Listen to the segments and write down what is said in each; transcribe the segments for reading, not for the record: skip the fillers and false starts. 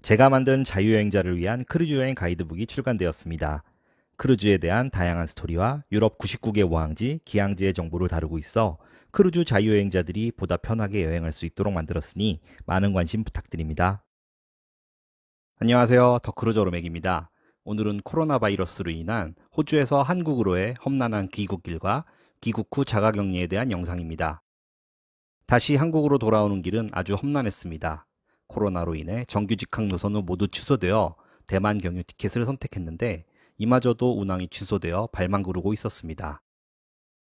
제가 만든 자유여행자를 위한 크루즈 여행 가이드북이 출간되었습니다. 크루즈에 대한 다양한 스토리와 유럽 99개 모항지, 기항지의 정보를 다루고 있어 크루즈 자유여행자들이 보다 편하게 여행할 수 있도록 만들었으니 많은 관심 부탁드립니다. 안녕하세요. 더 크루저 로맥입니다. 오늘은 코로나 바이러스로 인한 호주에서 한국으로의 험난한 귀국길과 귀국 후 자가격리에 대한 영상입니다. 다시 한국으로 돌아오는 길은 아주 험난했습니다. 코로나로 인해 정규직 항노선은 모두 취소되어 대만 경유 티켓을 선택했는데 이마저도 운항이 취소되어 발만 구르고 있었습니다.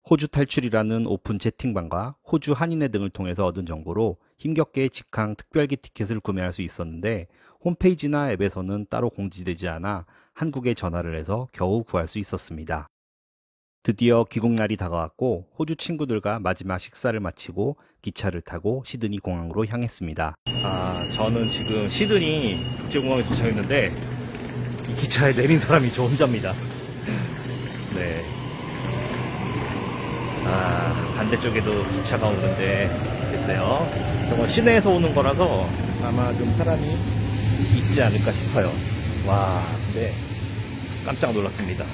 호주 탈출이라는 오픈 채팅방과 호주 한인회 등을 통해서 얻은 정보로 힘겹게 직항 특별기 티켓을 구매할 수 있었는데 홈페이지나 앱에서는 따로 공지되지 않아 한국에 전화를 해서 겨우 구할 수 있었습니다. 드디어 귀국날이 다가왔고 호주 친구들과 마지막 식사를 마치고 기차를 타고 시드니 공항으로 향했습니다. 저는 지금 시드니 국제공항에 도착했는데 이 기차에 내린 사람이 저 혼자입니다. 네. 반대쪽에도 기차가 오는데 글쎄요. 저거 시내에서 오는 거라서 아마 좀 사람이 있지 않을까 싶어요. 와, 근데 깜짝 놀랐습니다.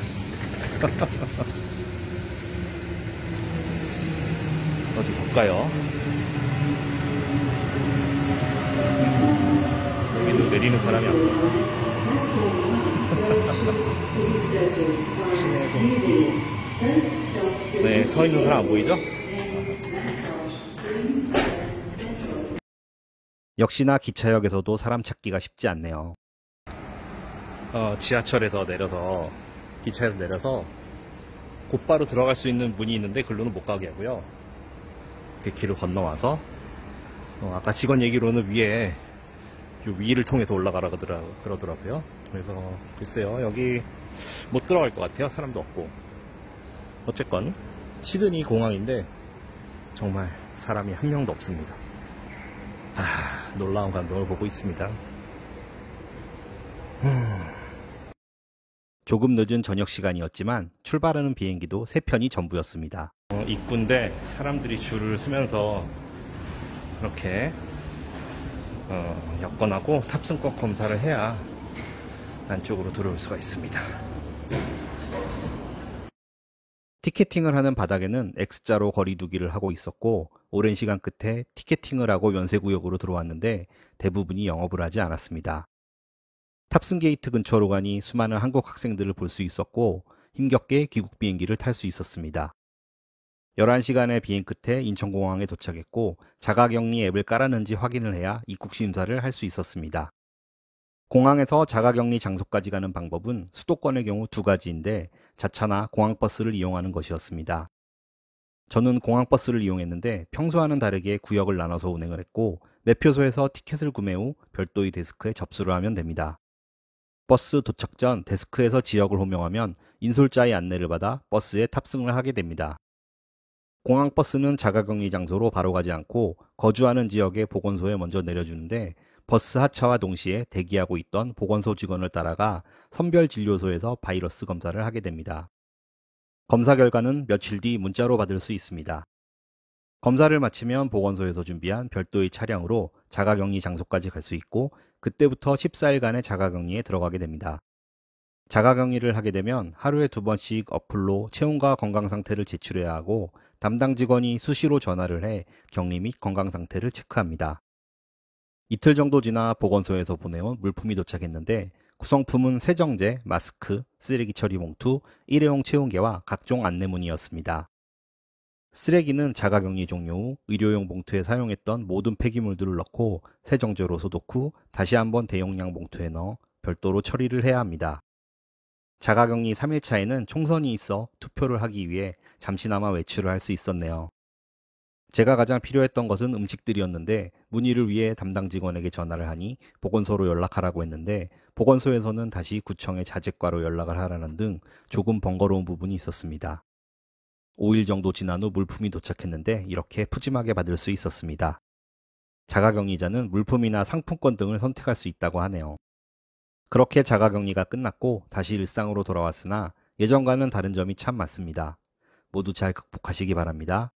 어디 볼까요? 여기도 내리는 사람이 안 보여. 네, 서 있는 사람 안 보이죠? 역시나 기차역에서도 사람 찾기가 쉽지 않네요. 지하철에서 내려서 기차에서 내려서 곧바로 들어갈 수 있는 문이 있는데 글로는 못 가게 하고요. 이렇게 길을 건너와서 아까 직원 얘기로는 위에 요 위를 통해서 올라가라 그러더라고요. 그래서 글쎄요, 여기 못 들어갈 것 같아요. 사람도 없고. 어쨌건 시드니 공항인데 정말 사람이 한 명도 없습니다. 놀라운 광경을 보고 있습니다. 조금 늦은 저녁 시간이었지만 출발하는 비행기도 3편이 전부였습니다. 입구인데 사람들이 줄을 서면서 이렇게 여권하고 탑승권 검사를 해야 안쪽으로 들어올 수가 있습니다. 티켓팅을 하는 바닥에는 X자로 거리두기를 하고 있었고 오랜 시간 끝에 티켓팅을 하고 면세구역으로 들어왔는데 대부분이 영업을 하지 않았습니다. 탑승 게이트 근처로 가니 수많은 한국 학생들을 볼 수 있었고 힘겹게 귀국 비행기를 탈 수 있었습니다. 11시간의 비행 끝에 인천공항에 도착했고 자가격리 앱을 깔았는지 확인을 해야 입국 심사를 할 수 있었습니다. 공항에서 자가격리 장소까지 가는 방법은 수도권의 경우 2가지인데 자차나 공항버스를 이용하는 것이었습니다. 저는 공항버스를 이용했는데 평소와는 다르게 구역을 나눠서 운행을 했고 매표소에서 티켓을 구매 후 별도의 데스크에 접수를 하면 됩니다. 버스 도착 전 데스크에서 지역을 호명하면 인솔자의 안내를 받아 버스에 탑승을 하게 됩니다. 공항버스는 자가격리 장소로 바로 가지 않고 거주하는 지역의 보건소에 먼저 내려주는데 버스 하차와 동시에 대기하고 있던 보건소 직원을 따라가 선별진료소에서 바이러스 검사를 하게 됩니다. 검사 결과는 며칠 뒤 문자로 받을 수 있습니다. 검사를 마치면 보건소에서 준비한 별도의 차량으로 자가격리 장소까지 갈 수 있고 그때부터 14일간의 자가격리에 들어가게 됩니다. 자가격리를 하게 되면 하루에 2번씩 어플로 체온과 건강상태를 제출해야 하고 담당 직원이 수시로 전화를 해 격리 및 건강상태를 체크합니다. 이틀 정도 지나 보건소에서 보내온 물품이 도착했는데 구성품은 세정제, 마스크, 쓰레기 처리 봉투, 일회용 체온계와 각종 안내문이었습니다. 쓰레기는 자가격리 종료 후 의료용 봉투에 사용했던 모든 폐기물들을 넣고 세정제로 소독 후 다시 한번 대용량 봉투에 넣어 별도로 처리를 해야 합니다. 자가격리 3일차에는 총선이 있어 투표를 하기 위해 잠시나마 외출을 할 수 있었네요. 제가 가장 필요했던 것은 음식들이었는데 문의를 위해 담당 직원에게 전화를 하니 보건소로 연락하라고 했는데 보건소에서는 다시 구청의 자재과로 연락을 하라는 등 조금 번거로운 부분이 있었습니다. 5일 정도 지난 후 물품이 도착했는데 이렇게 푸짐하게 받을 수 있었습니다. 자가격리자는 물품이나 상품권 등을 선택할 수 있다고 하네요. 그렇게 자가격리가 끝났고 다시 일상으로 돌아왔으나 예전과는 다른 점이 참 많습니다. 모두 잘 극복하시기 바랍니다.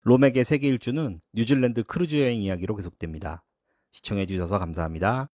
롬에게 세계 일주는 뉴질랜드 크루즈 여행 이야기로 계속됩니다. 시청해주셔서 감사합니다.